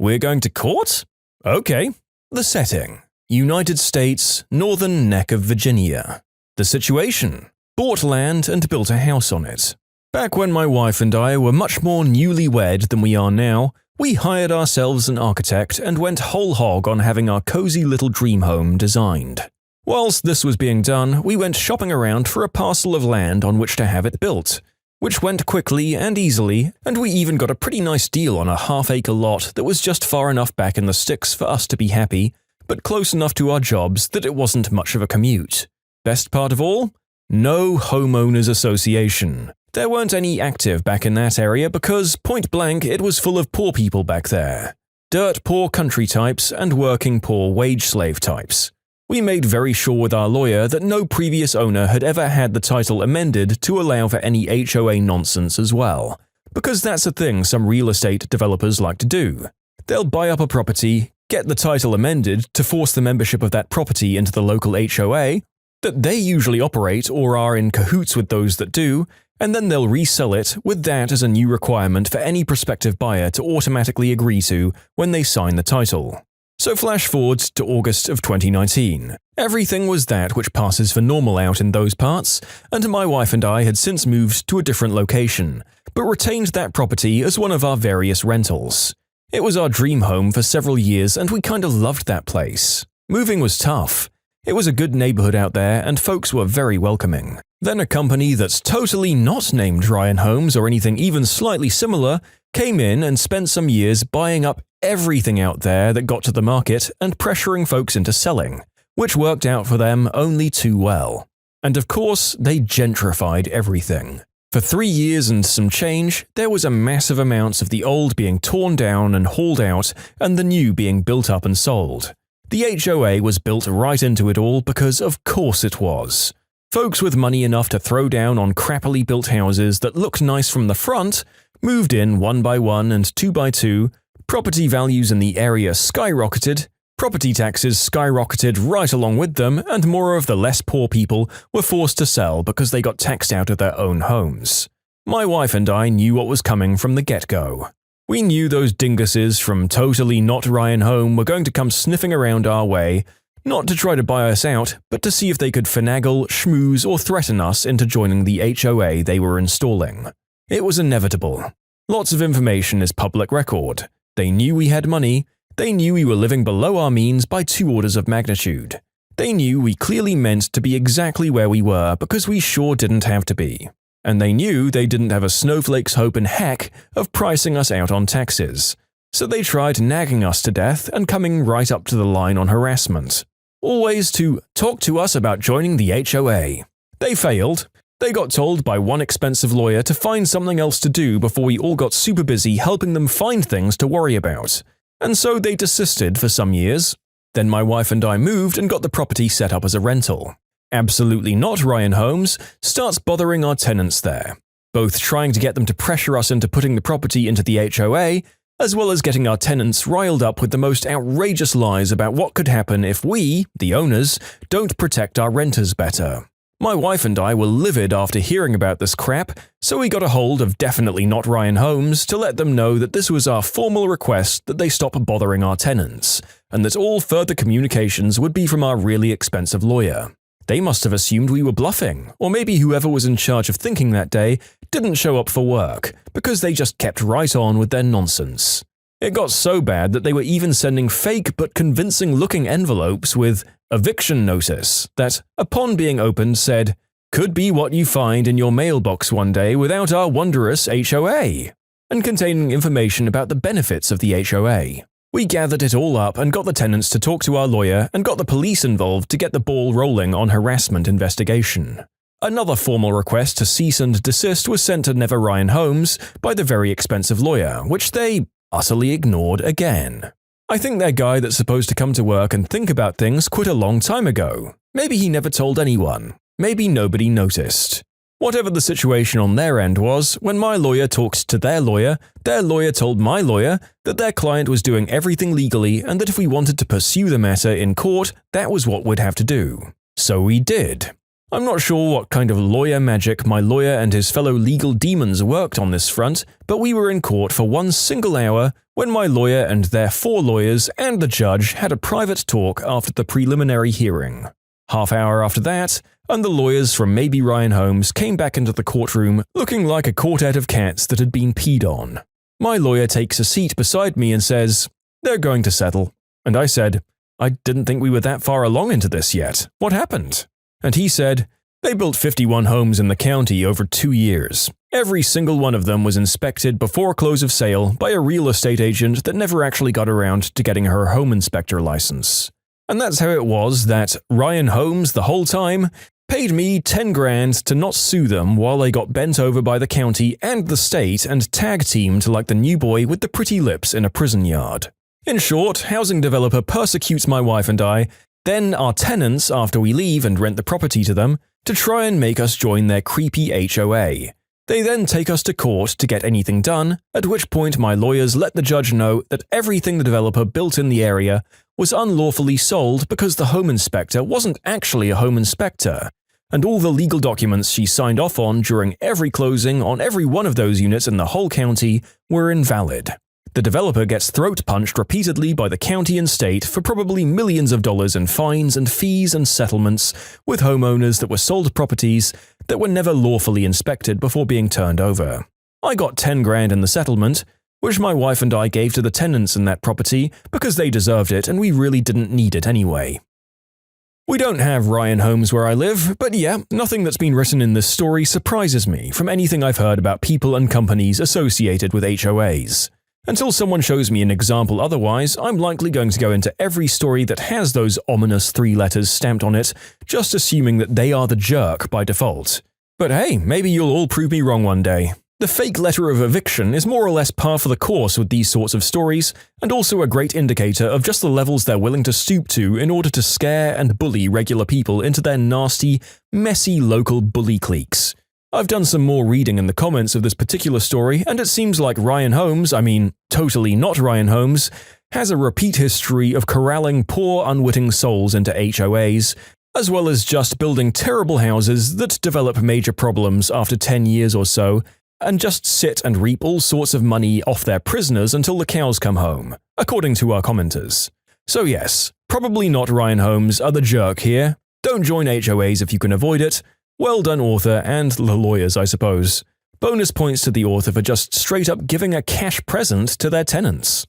We're going to court? Okay. The setting: United States, northern neck of Virginia. The situation: bought land and built a house on it. Back when my wife and I were much more newlywed than we are now, we hired ourselves an architect and went whole hog on having our cozy little dream home designed. Whilst this was being done, we went shopping around for a parcel of land on which to have it built, which went quickly and easily, and we even got a pretty nice deal on a half-acre lot that was just far enough back in the sticks for us to be happy, but close enough to our jobs that it wasn't much of a commute. Best part of all? No homeowners association. There weren't any active back in that area because, point blank, it was full of poor people back there. Dirt poor country types and working poor wage slave types. We made very sure with our lawyer that no previous owner had ever had the title amended to allow for any HOA nonsense as well, because that's a thing some real estate developers like to do. They'll buy up a property, get the title amended to force the membership of that property into the local HOA, that they usually operate or are in cahoots with those that do, and then they'll resell it with that as a new requirement for any prospective buyer to automatically agree to when they sign the title. So flash forward to August of 2019. Everything was that which passes for normal out in those parts, and my wife and I had since moved to a different location, but retained that property as one of our various rentals. It was our dream home for several years and we kind of loved that place. Moving was tough. It was a good neighborhood out there and folks were very welcoming. Then a company that's totally not named Ryan Homes or anything even slightly similar came in and spent some years buying up everything out there that got to the market and pressuring folks into selling, which worked out for them only too well. And of course, they gentrified everything. For 3 years and some change, there was a massive amounts of the old being torn down and hauled out and the new being built up and sold. The HOA was built right into it all because of course it was. Folks with money enough to throw down on crappily built houses that looked nice from the front moved in 1 by 1 and 2 by 2, property values in the area skyrocketed, property taxes skyrocketed right along with them, and more of the less poor people were forced to sell because they got taxed out of their own homes. My wife and I knew what was coming from the get-go. We knew those dinguses from totally not Ryan Home were going to come sniffing around our way, not to try to buy us out, but to see if they could finagle, schmooze, or threaten us into joining the HOA they were installing. It was inevitable. Lots of information is public record. They knew we had money. They knew we were living below our means by 2 orders of magnitude. They knew we clearly meant to be exactly where we were because we sure didn't have to be. And they knew they didn't have a snowflake's hope in heck of pricing us out on taxes. So they tried nagging us to death and coming right up to the line on harassment. Always to talk to us about joining the HOA. They failed. They got told by one expensive lawyer to find something else to do before we all got super busy helping them find things to worry about. And so they desisted for some years. Then my wife and I moved and got the property set up as a rental. Absolutely not Ryan Homes starts bothering our tenants there, both trying to get them to pressure us into putting the property into the HOA, as well as getting our tenants riled up with the most outrageous lies about what could happen if we, the owners, don't protect our renters better. My wife and I were livid after hearing about this crap, so we got a hold of definitely not Ryan Homes to let them know that this was our formal request that they stop bothering our tenants, and that all further communications would be from our really expensive lawyer. They must have assumed we were bluffing, or maybe whoever was in charge of thinking that day didn't show up for work, because they just kept right on with their nonsense. It got so bad that they were even sending fake but convincing-looking envelopes with eviction notice that, upon being opened, said, "Could be what you find in your mailbox one day without our wondrous HOA," and containing information about the benefits of the HOA. We gathered it all up and got the tenants to talk to our lawyer and got the police involved to get the ball rolling on harassment investigation. Another formal request to cease and desist was sent to Never Ryan Homes by the very expensive lawyer, which they utterly ignored again. I think their guy that's supposed to come to work and think about things quit a long time ago. Maybe he never told anyone. Maybe nobody noticed. Whatever the situation on their end was, when my lawyer talked to their lawyer told my lawyer that their client was doing everything legally and that if we wanted to pursue the matter in court, that was what we'd have to do. So we did. I'm not sure what kind of lawyer magic my lawyer and his fellow legal demons worked on this front, but we were in court for one single hour when my lawyer and their 4 lawyers and the judge had a private talk after the preliminary hearing. Half-hour after that, and the lawyers from Maybe Ryan Holmes came back into the courtroom looking like a quartet of cats that had been peed on. My lawyer takes a seat beside me and says, "They're going to settle." And I said, "I didn't think we were that far along into this yet. What happened?" And he said, "They built 51 homes in the county over 2 years. Every single one of them was inspected before close of sale by a real estate agent that never actually got around to getting her home inspector license. And that's how it was that Ryan Holmes, the whole time, paid me 10 grand to not sue them while they got bent over by the county and the state and tag-teamed like the new boy with the pretty lips in a prison yard. In short, housing developer persecutes my wife and I, then our tenants after we leave and rent the property to them, to try and make us join their creepy HOA. They then take us to court to get anything done, at which point my lawyers let the judge know that everything the developer built in the area was unlawfully sold because the home inspector wasn't actually a home inspector, and all the legal documents she signed off on during every closing on every one of those units in the whole county were invalid. The developer gets throat-punched repeatedly by the county and state for probably millions of dollars in fines and fees and settlements with homeowners that were sold properties that were never lawfully inspected before being turned over. I got 10 grand in the settlement, which my wife and I gave to the tenants in that property because they deserved it and we really didn't need it anyway. We don't have Ryan Holmes where I live, but yeah, nothing that's been written in this story surprises me from anything I've heard about people and companies associated with HOAs. Until someone shows me an example otherwise, I'm likely going to go into every story that has those ominous 3 letters stamped on it, just assuming that they are the jerk by default. But hey, maybe you'll all prove me wrong one day. The fake letter of eviction is more or less par for the course with these sorts of stories, and also a great indicator of just the levels they're willing to stoop to in order to scare and bully regular people into their nasty, messy local bully cliques. I've done some more reading in the comments of this particular story, and it seems like Ryan Holmes, totally not Ryan Holmes, has a repeat history of corralling poor unwitting souls into HOAs, as well as just building terrible houses that develop major problems after 10 years or so, and just sit and reap all sorts of money off their prisoners until the cows come home, according to our commenters. So yes, probably not Ryan Holmes are the jerk here. Don't join HOAs if you can avoid it. Well done, author, and the lawyers, I suppose. Bonus points to the author for just straight up giving a cash present to their tenants.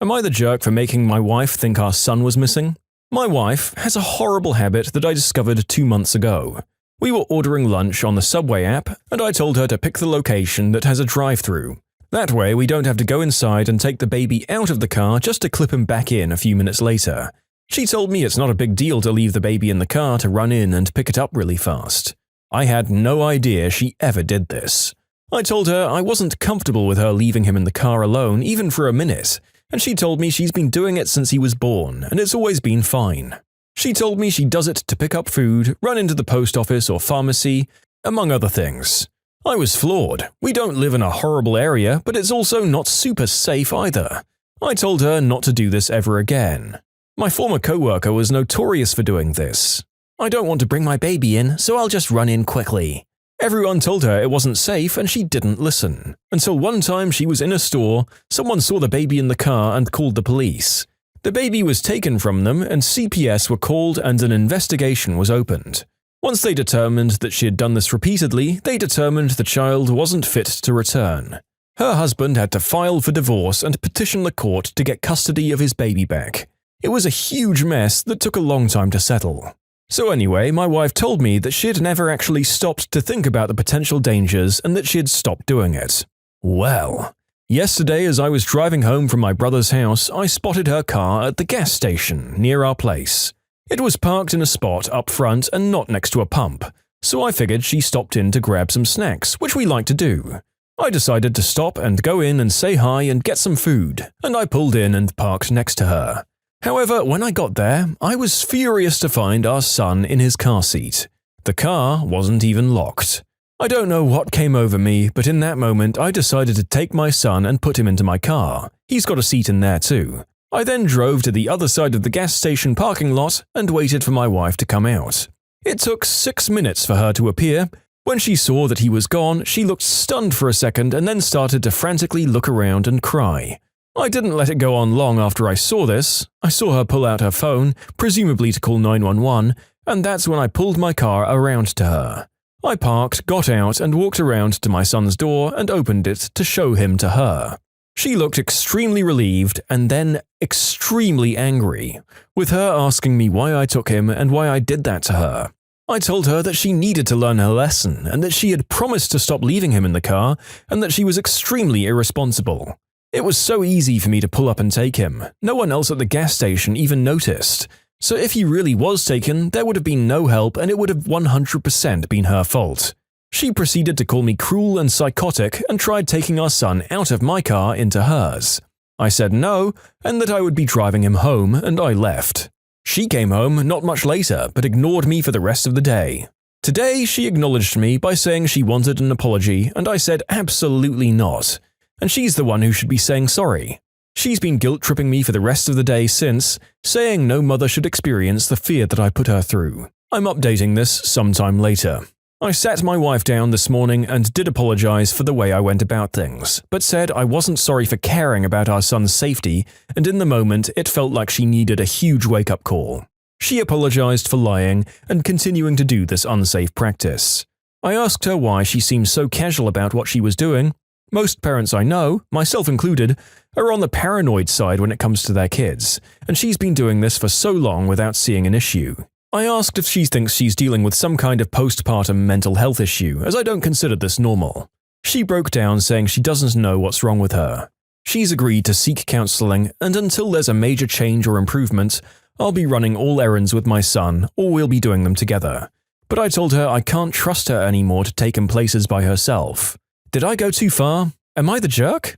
Am I the jerk for making my wife think our son was missing? My wife has a horrible habit that I discovered 2 months ago. We were ordering lunch on the Subway app, and I told her to pick the location that has a drive-thru. That way we don't have to go inside and take the baby out of the car just to clip him back in a few minutes later. She told me it's not a big deal to leave the baby in the car to run in and pick it up really fast. I had no idea she ever did this. I told her I wasn't comfortable with her leaving him in the car alone even for a minute, and she told me she's been doing it since he was born and it's always been fine. She told me she does it to pick up food, run into the post office or pharmacy, among other things. I was floored. We don't live in a horrible area, but it's also not super safe either. I told her not to do this ever again. My former coworker was notorious for doing this. I don't want to bring my baby in, so I'll just run in quickly. Everyone told her it wasn't safe and she didn't listen. Until one time she was in a store, someone saw the baby in the car and called the police. The baby was taken from them and CPS were called and an investigation was opened. Once they determined that she had done this repeatedly, they determined the child wasn't fit to return. Her husband had to file for divorce and petition the court to get custody of his baby back. It was a huge mess that took a long time to settle. So anyway, my wife told me that she had never actually stopped to think about the potential dangers and that she had stopped doing it. Well, yesterday as I was driving home from my brother's house, I spotted her car at the gas station near our place. It was parked in a spot up front and not next to a pump, so I figured she stopped in to grab some snacks, which we like to do. I decided to stop and go in and say hi and get some food, and I pulled in and parked next to her. However, when I got there, I was furious to find our son in his car seat. The car wasn't even locked. I don't know what came over me, but in that moment I decided to take my son and put him into my car. He's got a seat in there too. I then drove to the other side of the gas station parking lot and waited for my wife to come out. It took 6 minutes for her to appear. When she saw that he was gone, she looked stunned for a second and then started to frantically look around and cry. I didn't let it go on long after I saw this. I saw her pull out her phone, presumably to call 911, and that's when I pulled my car around to her. I parked, got out, and walked around to my son's door and opened it to show him to her. She looked extremely relieved and then extremely angry, with her asking me why I took him and why I did that to her. I told her that she needed to learn her lesson and that she had promised to stop leaving him in the car and that she was extremely irresponsible. It was so easy for me to pull up and take him. No one else at the gas station even noticed. So if he really was taken, there would have been no help and it would have 100% been her fault. She proceeded to call me cruel and psychotic and tried taking our son out of my car into hers. I said no, and that I would be driving him home, and I left. She came home not much later, but ignored me for the rest of the day. Today, she acknowledged me by saying she wanted an apology, and I said absolutely not. And she's the one who should be saying sorry. She's been guilt-tripping me for the rest of the day since, saying no mother should experience the fear that I put her through. I'm updating this sometime later. I sat my wife down this morning and did apologize for the way I went about things, but said I wasn't sorry for caring about our son's safety, and in the moment it felt like she needed a huge wake-up call. She apologized for lying and continuing to do this unsafe practice. I asked her why she seemed so casual about what she was doing. Most parents I know, myself included, are on the paranoid side when it comes to their kids, and she's been doing this for so long without seeing an issue. I asked if she thinks she's dealing with some kind of postpartum mental health issue, as I don't consider this normal. She broke down saying she doesn't know what's wrong with her. She's agreed to seek counseling, and until there's a major change or improvement, I'll be running all errands with my son, or we'll be doing them together. But I told her I can't trust her anymore to take him places by herself. Did I go too far? Am I the jerk?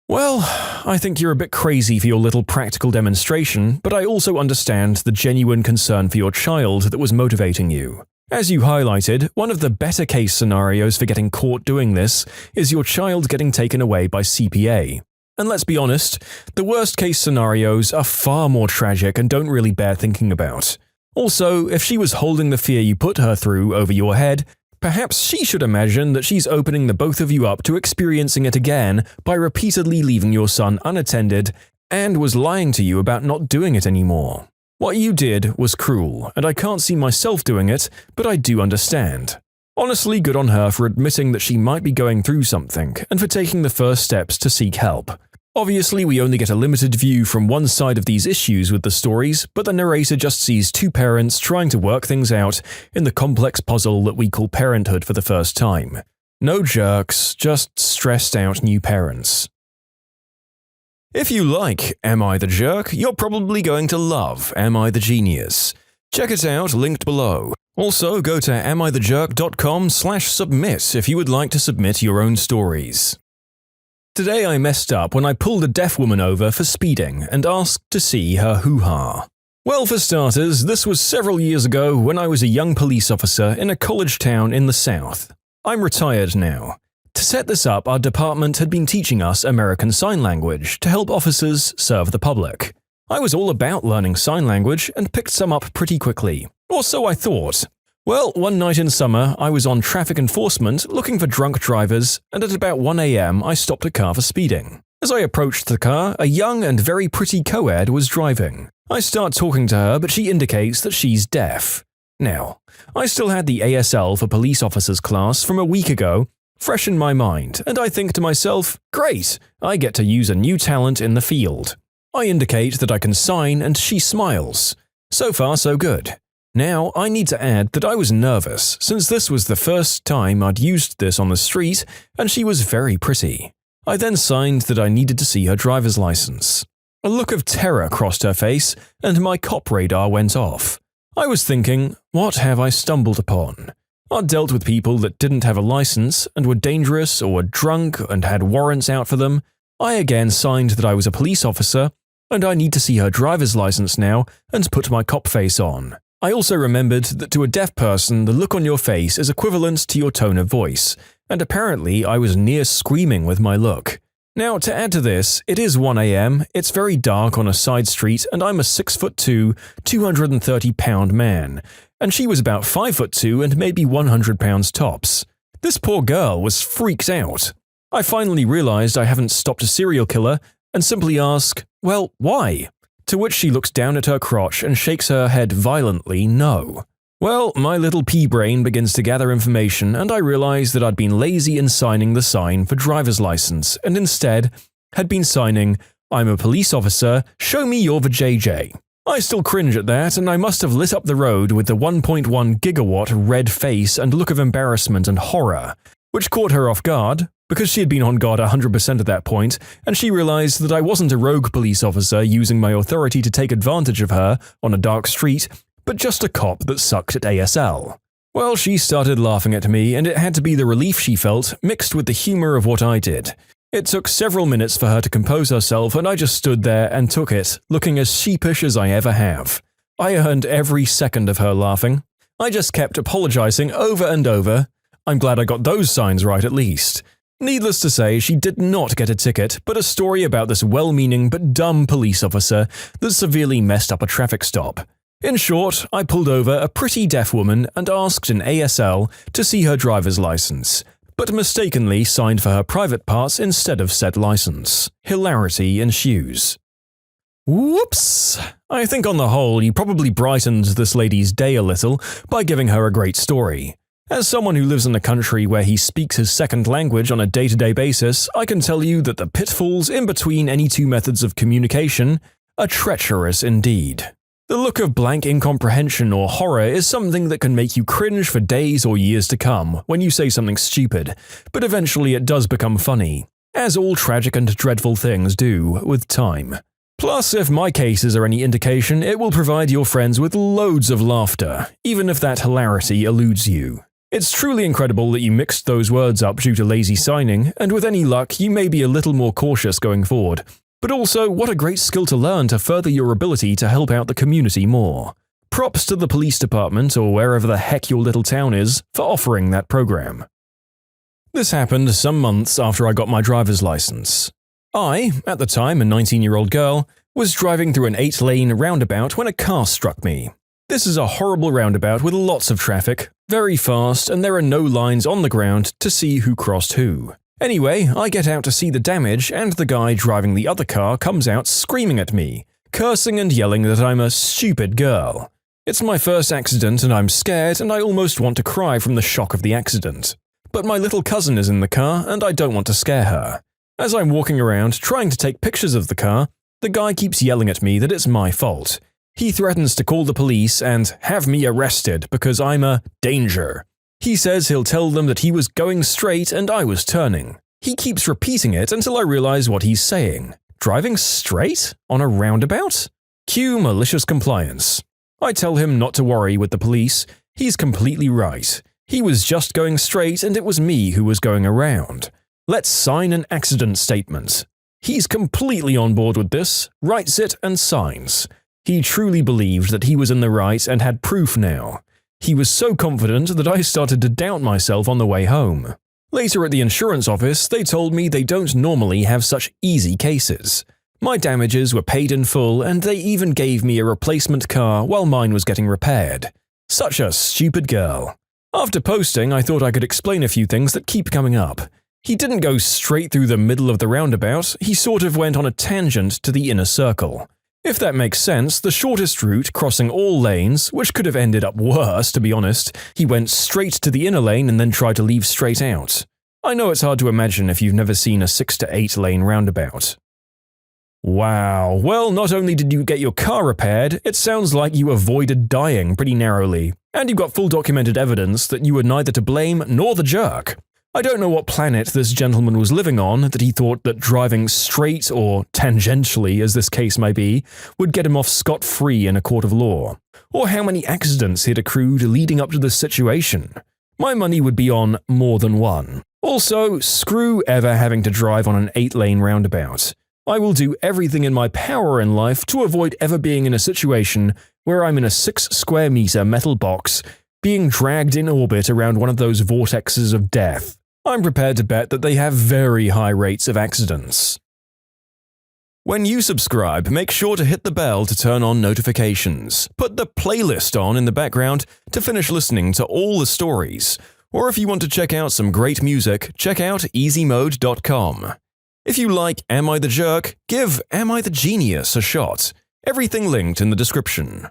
Well, I think you're a bit crazy for your little practical demonstration, but I also understand the genuine concern for your child that was motivating you. As you highlighted, one of the better case scenarios for getting caught doing this is your child getting taken away by CPA. And let's be honest, the worst case scenarios are far more tragic and don't really bear thinking about. Also, if she was holding the fear you put her through over your head, perhaps she should imagine that she's opening the both of you up to experiencing it again by repeatedly leaving your son unattended and was lying to you about not doing it anymore. What you did was cruel, and I can't see myself doing it, but I do understand. Honestly, good on her for admitting that she might be going through something and for taking the first steps to seek help. Obviously, we only get a limited view from one side of these issues with the stories, but the narrator just sees two parents trying to work things out in the complex puzzle that we call parenthood for the first time. No jerks, just stressed out new parents. If you like Am I the Jerk, you're probably going to love Am I the Genius. Check it out, linked below. Also, go to amithejerk.com/submit if you would like to submit your own stories. Today I messed up when I pulled a deaf woman over for speeding and asked to see her hoo-ha. Well, for starters, this was several years ago when I was a young police officer in a college town in the South. I'm retired now. To set this up, our department had been teaching us American Sign Language to help officers serve the public. I was all about learning sign language and picked some up pretty quickly. Or so I thought. Well, one night in summer, I was on traffic enforcement looking for drunk drivers, and at about 1 a.m. I stopped a car for speeding. As I approached the car, a young and very pretty co-ed was driving. I start talking to her, but she indicates that she's deaf. Now, I still had the ASL for police officers class from a week ago, fresh in my mind, and I think to myself, great, I get to use a new talent in the field. I indicate that I can sign, and she smiles. So far, so good. Now, I need to add that I was nervous, since this was the first time I'd used this on the street, and she was very pretty. I then signed that I needed to see her driver's license. A look of terror crossed her face, and my cop radar went off. I was thinking, what have I stumbled upon? I'd dealt with people that didn't have a license, and were dangerous or were drunk and had warrants out for them. I again signed that I was a police officer, and I need to see her driver's license now, and put my cop face on. I also remembered that to a deaf person, the look on your face is equivalent to your tone of voice, and apparently I was near screaming with my look. Now, to add to this, it is 1 a.m., it's very dark on a side street, and I'm a 6'2", 230-pound man, and she was about 5'2" and maybe 100 pounds tops. This poor girl was freaked out. I finally realized I haven't stopped a serial killer and simply ask, well, why? To which she looks down at her crotch and shakes her head violently no. Well, my little pea brain begins to gather information, and I realize that I'd been lazy in signing the sign for driver's license and instead had been signing, "I'm a police officer, show me your vajayjay." I still cringe at that, and I must have lit up the road with the 1.1 gigawatt red face and look of embarrassment and horror, which caught her off guard, because she had been on guard 100% at that point, and she realized that I wasn't a rogue police officer using my authority to take advantage of her on a dark street, but just a cop that sucked at ASL. Well, she started laughing at me, and it had to be the relief she felt, mixed with the humor of what I did. It took several minutes for her to compose herself, and I just stood there and took it, looking as sheepish as I ever have. I earned every second of her laughing. I just kept apologizing over and over. I'm glad I got those signs right at least. Needless to say, she did not get a ticket, but a story about this well-meaning but dumb police officer that severely messed up a traffic stop. In short, I pulled over a pretty deaf woman and asked in ASL to see her driver's license, but mistakenly signed for her private parts instead of said license. Hilarity ensues. Whoops! I think on the whole you probably brightened this lady's day a little by giving her a great story. As someone who lives in a country where he speaks his second language on a day-to-day basis, I can tell you that the pitfalls in between any two methods of communication are treacherous indeed. The look of blank incomprehension or horror is something that can make you cringe for days or years to come when you say something stupid, but eventually it does become funny, as all tragic and dreadful things do with time. Plus, if my cases are any indication, it will provide your friends with loads of laughter, even if that hilarity eludes you. It's truly incredible that you mixed those words up due to lazy signing, and with any luck, you may be a little more cautious going forward. But also, what a great skill to learn to further your ability to help out the community more. Props to the police department or wherever the heck your little town is for offering that program. This happened some months after I got my driver's license. I, at the time a 19-year-old girl, was driving through an 8-lane roundabout when a car struck me. This is a horrible roundabout with lots of traffic, very fast, and there are no lines on the ground to see who crossed who. Anyway, I get out to see the damage, and the guy driving the other car comes out screaming at me, cursing and yelling that I'm a stupid girl. It's my first accident and I'm scared and I almost want to cry from the shock of the accident. But my little cousin is in the car and I don't want to scare her. As I'm walking around trying to take pictures of the car, the guy keeps yelling at me that it's my fault. He threatens to call the police and have me arrested because I'm a danger. He says he'll tell them that he was going straight and I was turning. He keeps repeating it until I realize what he's saying. Driving straight? On a roundabout? Cue malicious compliance. I tell him not to worry with the police. He's completely right. He was just going straight and it was me who was going around. Let's sign an accident statement. He's completely on board with this, writes it and signs. He truly believed that he was in the right and had proof now. He was so confident that I started to doubt myself on the way home. Later at the insurance office, they told me they don't normally have such easy cases. My damages were paid in full and they even gave me a replacement car while mine was getting repaired. Such a stupid girl. After posting, I thought I could explain a few things that keep coming up. He didn't go straight through the middle of the roundabout, he sort of went on a tangent to the inner circle. If that makes sense, the shortest route crossing all lanes, which could have ended up worse to be honest, he went straight to the inner lane and then tried to leave straight out. I know it's hard to imagine if you've never seen a 6 to 8 lane roundabout. Wow, well not only did you get your car repaired, it sounds like you avoided dying pretty narrowly, and you got full documented evidence that you were neither to blame nor the jerk. I don't know what planet this gentleman was living on that he thought that driving straight or tangentially, as this case may be, would get him off scot-free in a court of law, or how many accidents he'd accrued leading up to this situation. My money would be on more than one. Also, screw ever having to drive on an 8-lane roundabout. I will do everything in my power in life to avoid ever being in a situation where I'm in a 6 square meter metal box being dragged in orbit around one of those vortexes of death. I'm prepared to bet that they have very high rates of accidents. When you subscribe, make sure to hit the bell to turn on notifications. Put the playlist on in the background to finish listening to all the stories. Or if you want to check out some great music, check out easymode.com. If you like Am I the Jerk, give Am I the Genius a shot. Everything linked in the description.